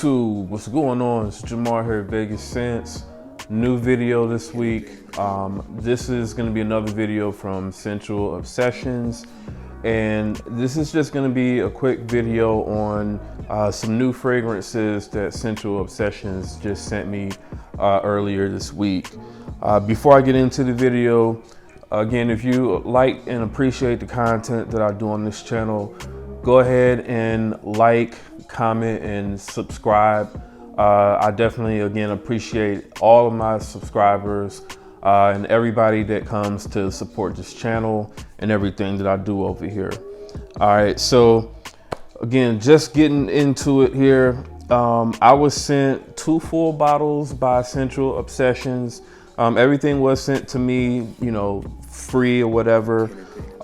YouTube, what's going on? It's Jamar here at Vegas Scents. New video this week. This is going to be another video from Scentual Obsessions, and this is just going to be a quick video on some new fragrances that Scentual Obsessions just sent me earlier this week. Before I get into the video, again, if you like and appreciate the content that I do on this channel, go ahead and like, comment, and subscribe. I definitely, again, appreciate all of my subscribers and everybody that comes to support this channel and everything that I do over here. All right, so again, just getting into it here. I was sent 2 full bottles by Scentual Obsessions. Everything was sent to me, you know, free or whatever.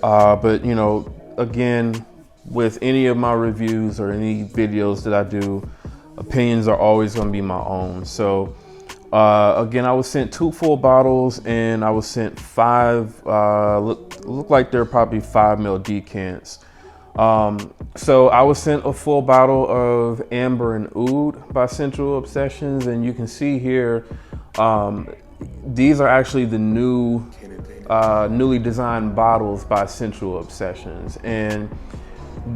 But, you know, again, with any of my reviews or any videos that I do, opinions are always going to be my own. So again, I was sent 2 full bottles, and I was sent 5 look like they're probably 5 ml decants. So I was sent a full bottle of Amber and Oud by Scentual Obsessions, and you can see here these are actually the newly designed bottles by Scentual Obsessions, and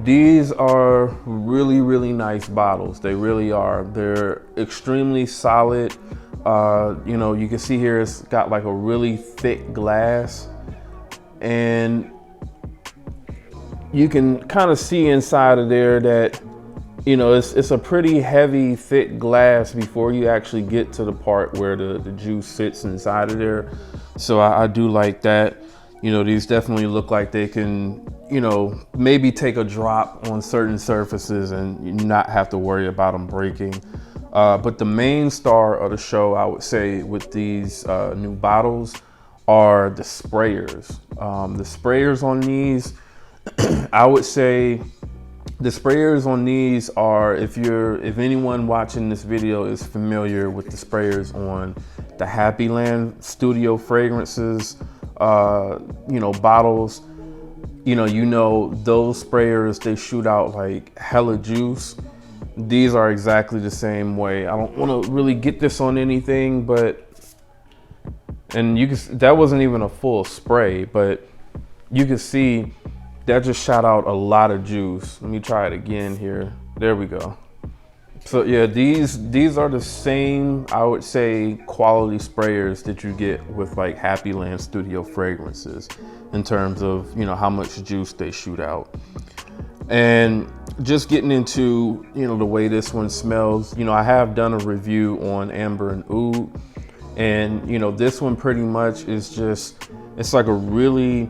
these are really nice bottles. They really are. They're extremely solid. You know, you can see here it's got like a really thick glass, and you can kind of see inside of there that, you know, it's a pretty heavy, thick glass before you actually get to the part where the juice sits inside of there. So I do like that. You know, these definitely look like they can, you know, maybe take a drop on certain surfaces and not have to worry about them breaking. But the main star of the show, I would say, with these new bottles are the sprayers. The sprayers on these, I would say the sprayers on these are, if anyone watching this video is familiar with the sprayers on the Happy Land Studio Fragrances, you know, bottles, you know those sprayers, they shoot out like hella juice. These are exactly the same way. I don't want to really get this on anything, but, and you can, that wasn't even a full spray, but you can see that just shot out a lot of juice. Let me try it again here. There we go. So yeah, these are the same, I would say, quality sprayers that you get with like Happy Land Studio Fragrances in terms of, you know, how much juice they shoot out. And just getting into, you know, the way this one smells, you know, I have done a review on Amber and Oud, and, you know, this one pretty much is just, it's like a really,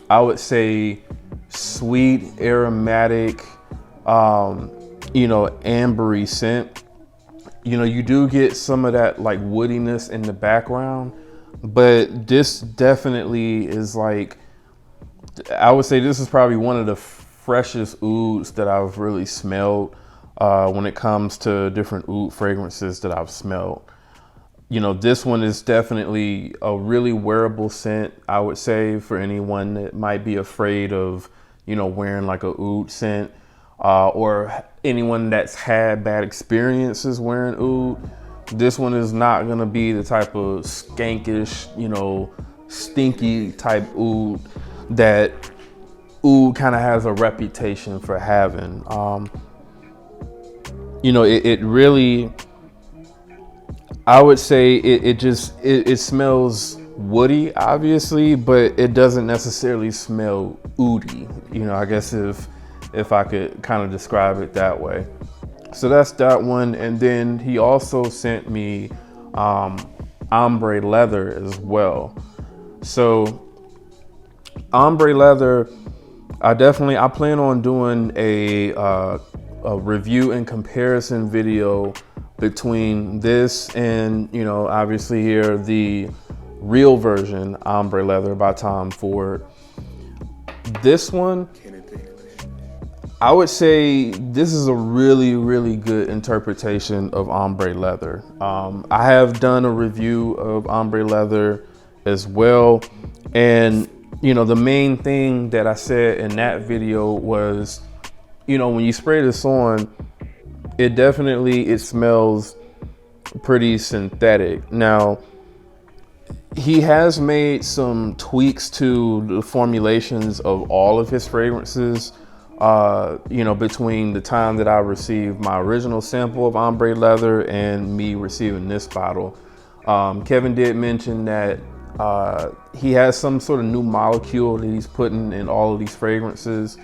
I would say, sweet, aromatic, you know, ambery scent. You know, you do get some of that like woodiness in the background, but this definitely is like, I would say this is probably one of the freshest ouds that I've really smelled when it comes to different oud fragrances that I've smelled. You know, this one is definitely a really wearable scent, I would say, for anyone that might be afraid of, you know, wearing like a oud scent, or anyone that's had bad experiences wearing oud. This one is not gonna be the type of skankish, you know, stinky type oud that oud kind of has a reputation for having. You know, it really, I would say it smells woody, obviously, but it doesn't necessarily smell oudy. You know, I guess if I could kind of describe it that way. So that's that one. And then he also sent me Ombre Leather as well. So Ombre Leather, I plan on doing a review and comparison video between this and, you know, obviously here the real version, Ombre Leather by Tom Ford. This one, I would say this is a really good interpretation of Ombre Leather. I have done a review of Ombre Leather as well, and, you know, the main thing that I said in that video was, you know, when you spray this on, it smells pretty synthetic. Now, he has made some tweaks to the formulations of all of his fragrances, between the time that I received my original sample of Ombre Leather and me receiving this bottle. Kevin did mention that he has some sort of new molecule that he's putting in all of these fragrances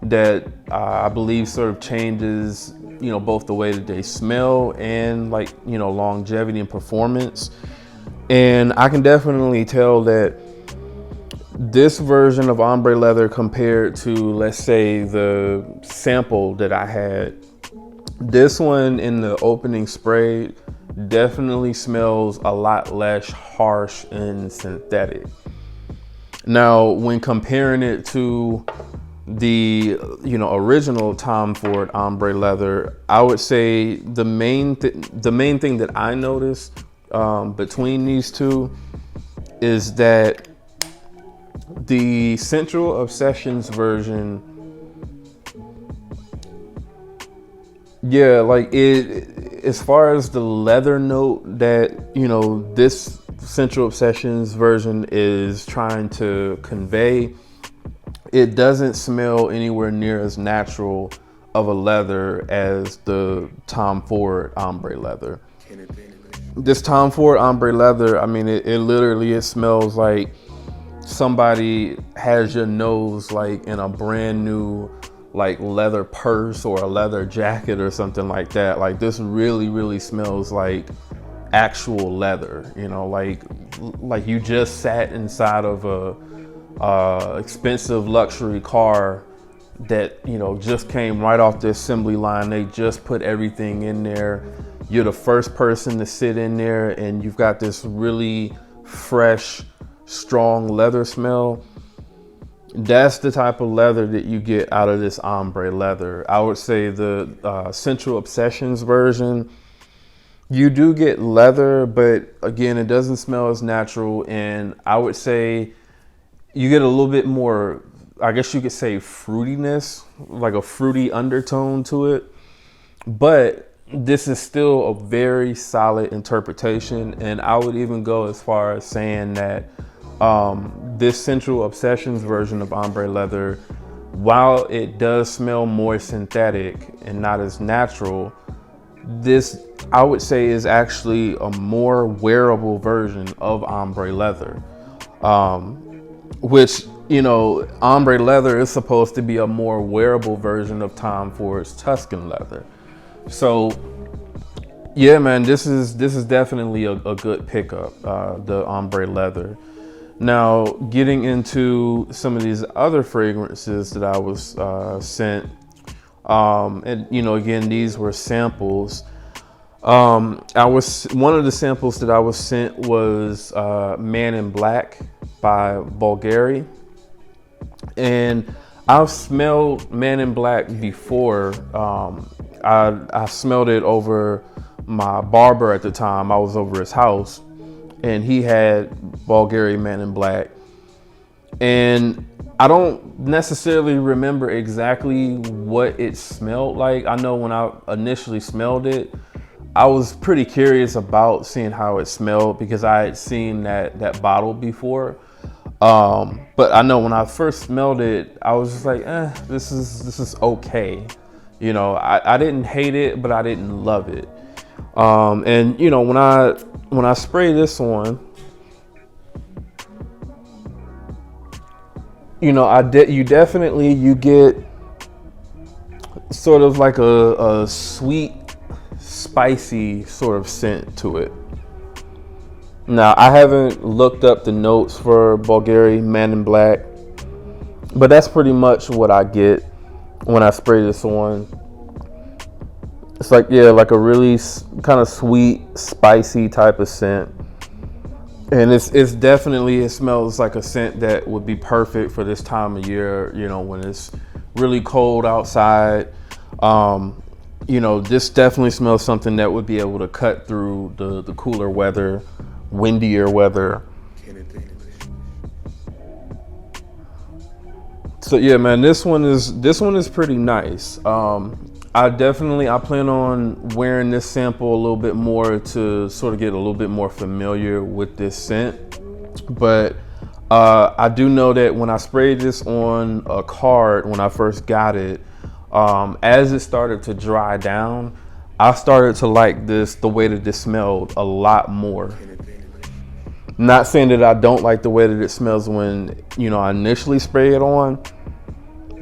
that I believe sort of changes, both the way that they smell and longevity and performance. And I can definitely tell that this version of Ombre Leather compared to, let's say, the sample that I had, this one in the opening spray definitely smells a lot less harsh and synthetic. Now, when comparing it to the original Tom Ford Ombre Leather, I would say the main thing that I noticed between these two is that the Scentual Obsessions version, as far as the leather note that this Scentual Obsessions version is trying to convey, it doesn't smell anywhere near as natural of a leather as the Tom Ford Ombre Leather. This Tom Ford Ombre Leather, I mean, it literally smells like somebody has your nose like in a brand new leather purse or a leather jacket or something like that. Like, this really smells like actual leather, like you just sat inside of a expensive luxury car that just came right off the assembly line. They just put everything in there. You're the first person to sit in there, and you've got this really fresh, strong leather smell. That's the type of leather that you get out of this Ombre Leather. I would say the Scentual Obsessions version, you do get leather, but again, it doesn't smell as natural. And I would say you get a little bit more, I guess you could say, fruitiness, like a fruity undertone to it. But this is still a very solid interpretation. And I would even go as far as saying that this Scentual Obsessions version of Ombre Leather, while it does smell more synthetic and not as natural, this, I would say, is actually a more wearable version of Ombre Leather, which, Ombre Leather is supposed to be a more wearable version of Tom Ford's Tuscan Leather. So yeah, man, this is definitely a good pickup, the Ombre Leather. Now, getting into some of these other fragrances that I was sent, and again, these were samples. One of the samples that I was sent was Man in Black by Bulgari, and I've smelled Man in Black before. I smelled it over my barber at the time. I was over his house, and he had Bulgari Man in Black. And I don't necessarily remember exactly what it smelled like. I know when I initially smelled it, I was pretty curious about seeing how it smelled because I had seen that bottle before. But I know when I first smelled it, I was just like, this is okay. I didn't hate it, but I didn't love it. And when I spray this on, you definitely get sort of like a sweet, spicy sort of scent to it. Now, I haven't looked up the notes for Bulgari Man in Black, but that's pretty much what I get when I spray this on. It's like a really kind of sweet, spicy type of scent. And it's definitely, it smells like a scent that would be perfect for this time of year, when it's really cold outside. This definitely smells something that would be able to cut through the cooler weather, windier weather. So yeah, man, this one is pretty nice. I plan on wearing this sample a little bit more to sort of get a little bit more familiar with this scent. But I do know that when I sprayed this on a card when I first got it, as it started to dry down, I started to like the way that this smelled a lot more. Not saying that I don't like the way that it smells when, I initially spray it on,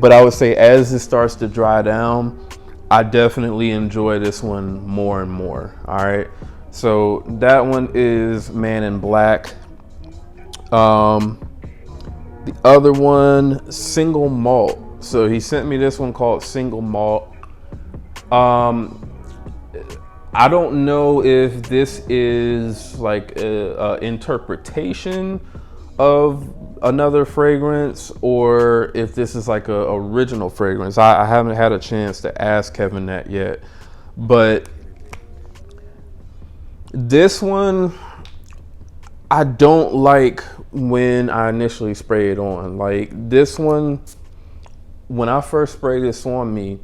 but I would say as it starts to dry down, I definitely enjoy this one more and more. All right. So that one is Man in Black. The other one, Single Malt. So he sent me this one called Single Malt. I don't know if this is like a interpretation of another fragrance or if this is like a original fragrance. I haven't had a chance to ask Kevin that yet, but this one I don't like when I initially spray it on. Like this one, when I first sprayed this on me,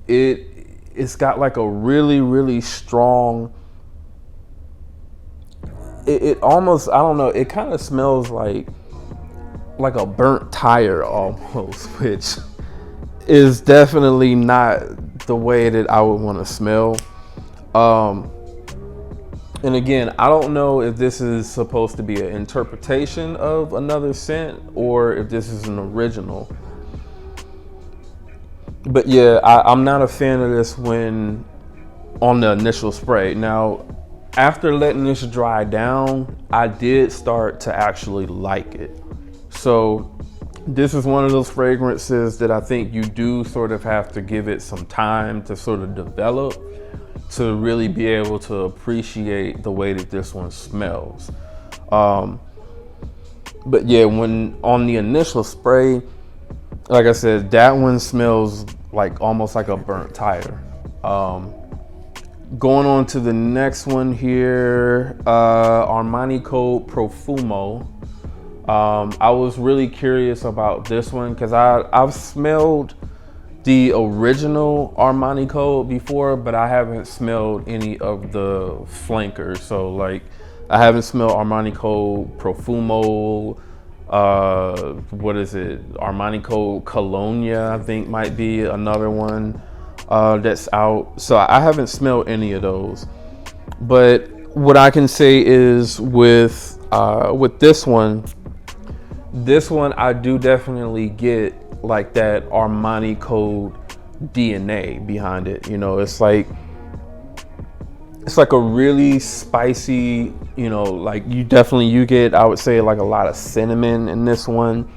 it's got like a really, really strong, it almost, I don't know, it kind of smells like a burnt tire almost, which is definitely not the way that I would want to smell. And again, I don't know if this is supposed to be an interpretation of another scent or if this is an original. But yeah, I'm not a fan of this when on the initial spray. Now, after letting this dry down, I did start to actually like it. So this is one of those fragrances that I think you do sort of have to give it some time to sort of develop to really be able to appreciate the way that this one smells. But yeah, when on the initial spray, like I said, that one smells like almost like a burnt tire. Going on to the next one here, Armani Code Profumo. I was really curious about this one because I've smelled the original Armani Code before, but I haven't smelled any of the flankers. So like, I haven't smelled Armani Code Profumo. What is it? Armani Code Colonia, I think might be another one that's out. So I haven't smelled any of those. But what I can say is with this one I do definitely get like that Armani Code DNA behind it. It's like a really spicy, like you get, I would say, like a lot of cinnamon in this one.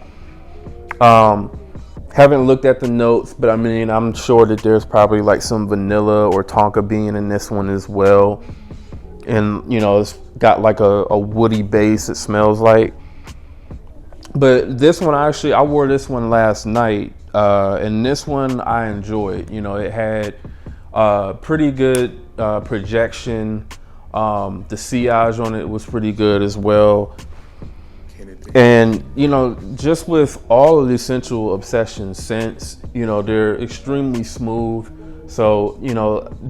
Haven't looked at the notes, but I mean, I'm sure that there's probably like some vanilla or tonka bean in this one as well. And it's got like a woody base, it smells like. But this one, I wore this one last night, and this one I enjoyed. It had pretty good projection. The sillage on it was pretty good as well. And just with all of the Scentual Obsessions scents, they're extremely smooth. So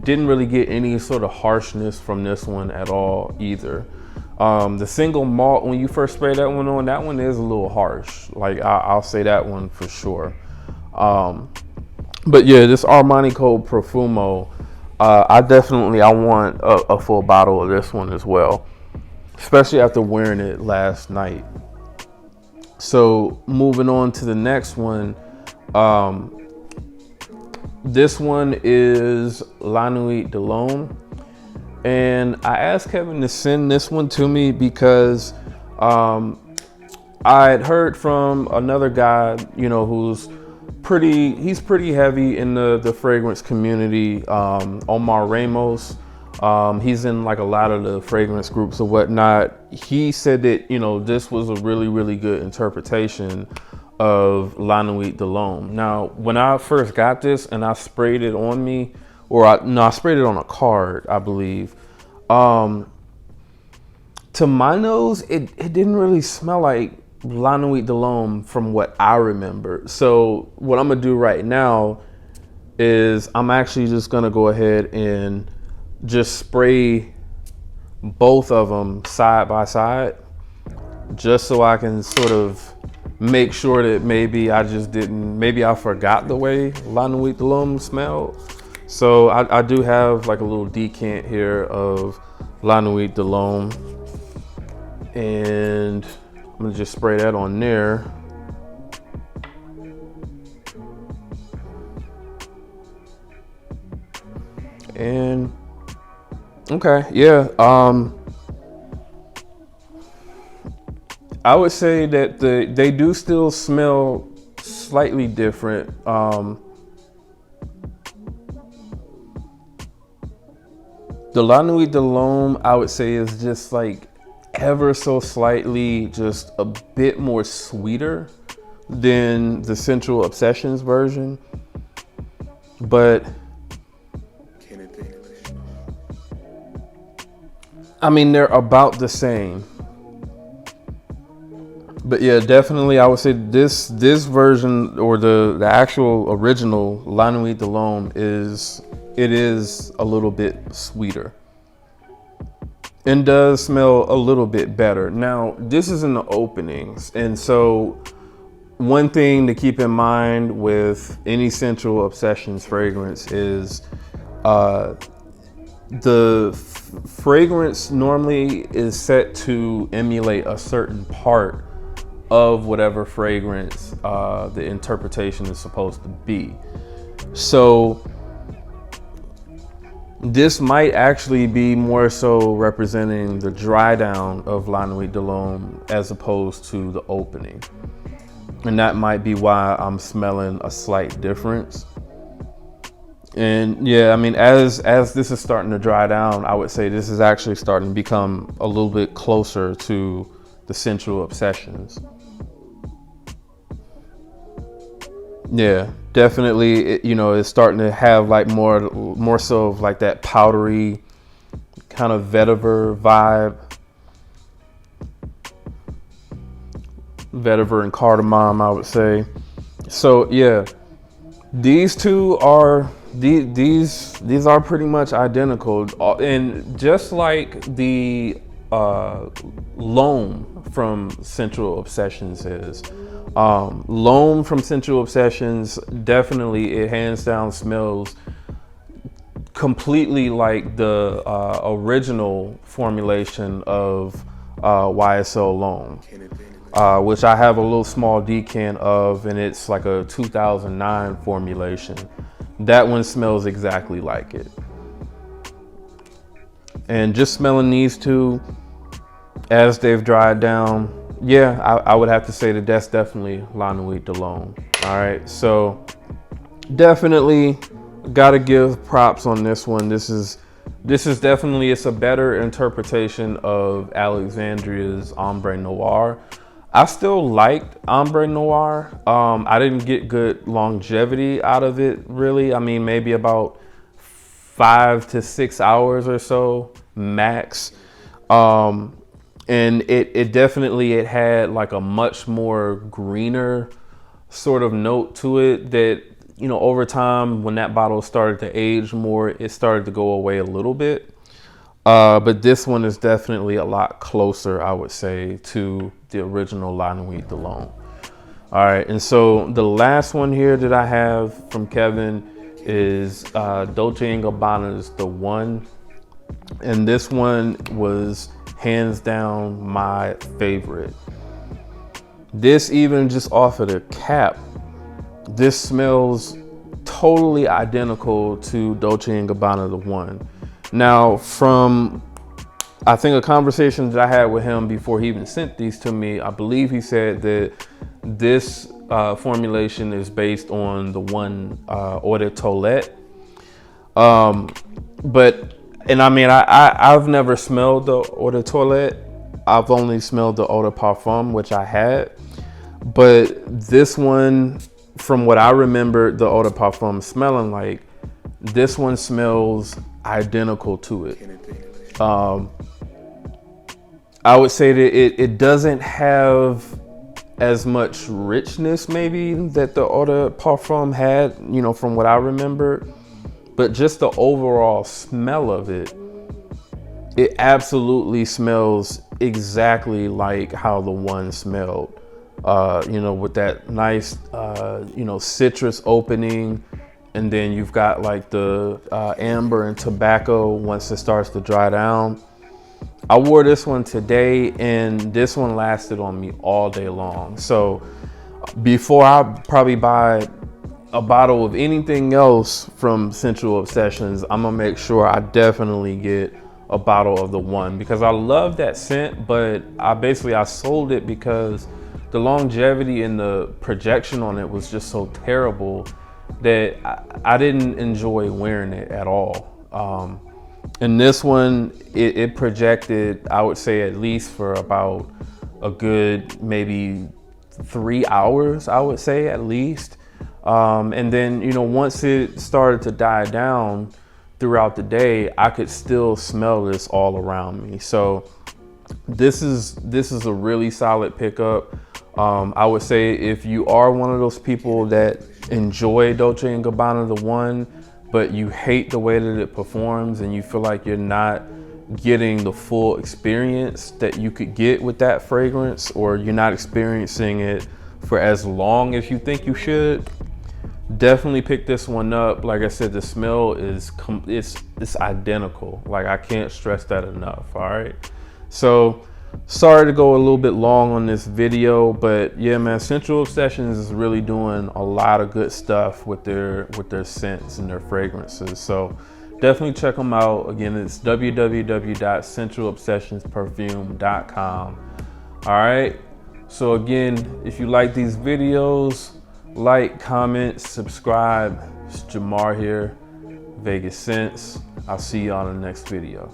didn't really get any sort of harshness from this one at all either. The Single Malt, when you first spray that one on, that one is a little harsh. Like I'll say that one for sure. But yeah, this Armani Code Profumo, I want a full bottle of this one as well, especially after wearing it last night. So moving on to the next one, this one is La Nuit de l'Homme. And I asked Kevin to send this one to me because I had heard from another guy, who's he's pretty heavy in the fragrance community, Omar Ramos. He's in like a lot of the fragrance groups or whatnot. He said that, this was a really, really good interpretation of La Nuit de l'Homme. Now, when I first got this and I sprayed it on me, I sprayed it on a card, I believe. To my nose, it didn't really smell like La Nuit de l'Homme from what I remember. So what I'm gonna do right now is I'm actually just gonna go ahead and just spray both of them side by side, just so I can sort of make sure that maybe I forgot the way La Nuit de l'Homme smelled. So I do have like a little decant here of La Nuit de l'Homme, and I'm gonna just spray that on there. And okay, yeah, I would say that they do still smell slightly different. The La Nuit de l'Homme, I would say, is just like ever so slightly just a bit more sweeter than the Scentual Obsessions version, but I mean, they're about the same. But yeah, definitely I would say this version, or the actual original La Nuit de l'Homme, is a little bit sweeter and does smell a little bit better. Now, this is in the openings, and so one thing to keep in mind with any Scentual Obsessions fragrance is the fragrance normally is set to emulate a certain part of whatever fragrance the interpretation is supposed to be. So this might actually be more so representing the dry down of La Nuit de l'Homme as opposed to the opening. And that might be why I'm smelling a slight difference. And yeah, I mean, as this is starting to dry down, I would say this is actually starting to become a little bit closer to the Scentual Obsessions. Yeah, definitely. It's starting to have like more so of like that powdery kind of vetiver vibe. Vetiver and cardamom, I would say. So yeah, these two are these are pretty much identical, and just like the L'Homme from Scentual Obsessions is. L'Homme from Scentual Obsessions, definitely, it hands down smells completely like the original formulation of YSL L'Homme, which I have a little small decant of, and it's like a 2009 formulation. That one smells exactly like it. And just smelling these two as they've dried down, yeah, I would have to say that that's definitely La Nuit de l'Homme. All right, so definitely gotta give props on this one. This is definitely, it's a better interpretation of Alexandria's Ombre Noir. I still liked Ombre Noir. I didn't get good longevity out of it, really. I mean, maybe about 5 to 6 hours or so max. And it definitely had like a much more greener sort of note to it that, over time, when that bottle started to age more, it started to go away a little bit. But this one is definitely a lot closer, I would say, to the original La Nuit de l'Homme. All right, and so the last one here that I have from Kevin is Dolce & Gabbana's The One. And this one was hands down my favorite. This, even just off of the cap, this smells totally identical to Dolce & Gabbana The One. Now, from, I think, a conversation that I had with him before he even sent these to me, I believe he said that this formulation is based on the one Eau de Toilette. And I mean, I've never smelled the Eau de Toilette. I've only smelled the Eau de Parfum, which I had. But this one, from what I remember the Eau de Parfum smelling like, this one smells identical to it. I would say that it doesn't have as much richness maybe that the Eau de Parfum had, you know, from what I remember. But just the overall smell of it, it absolutely smells exactly like how the one smelled. You know, with that nice, you know, citrus opening. And then you've got like the amber and tobacco once it starts to dry down. I wore this one today and this one lasted on me all day long. So before I probably buy a bottle of anything else from Scentual Obsessions, I'm gonna make sure I definitely get a bottle of the one, because I love that scent, but I sold it because the longevity and the projection on it was just so terrible that I didn't enjoy wearing it at all. And this one, it projected, I would say, at least for about a good maybe 3 hours, I would say at least. And then, you know, once it started to die down throughout the day, I could still smell this all around me. So this is a really solid pickup. I would say if you are one of those people that enjoy Dolce & Gabbana the one, but you hate the way that it performs and you feel like you're not getting the full experience that you could get with that fragrance, or you're not experiencing it for as long as you think you should, definitely pick this one up. Like I said, the smell is it's identical. Like, I can't stress that enough. All right, so sorry to go a little bit long on this video, but yeah, man, Scentual Obsessions is really doing a lot of good stuff with their scents and their fragrances. So definitely check them out. Again, it's www.scentualobsessionsperfume.com. All right, so again, if you like these videos, like, comment, subscribe. It's Jamar here, Vegas Scents. I'll see you on the next video.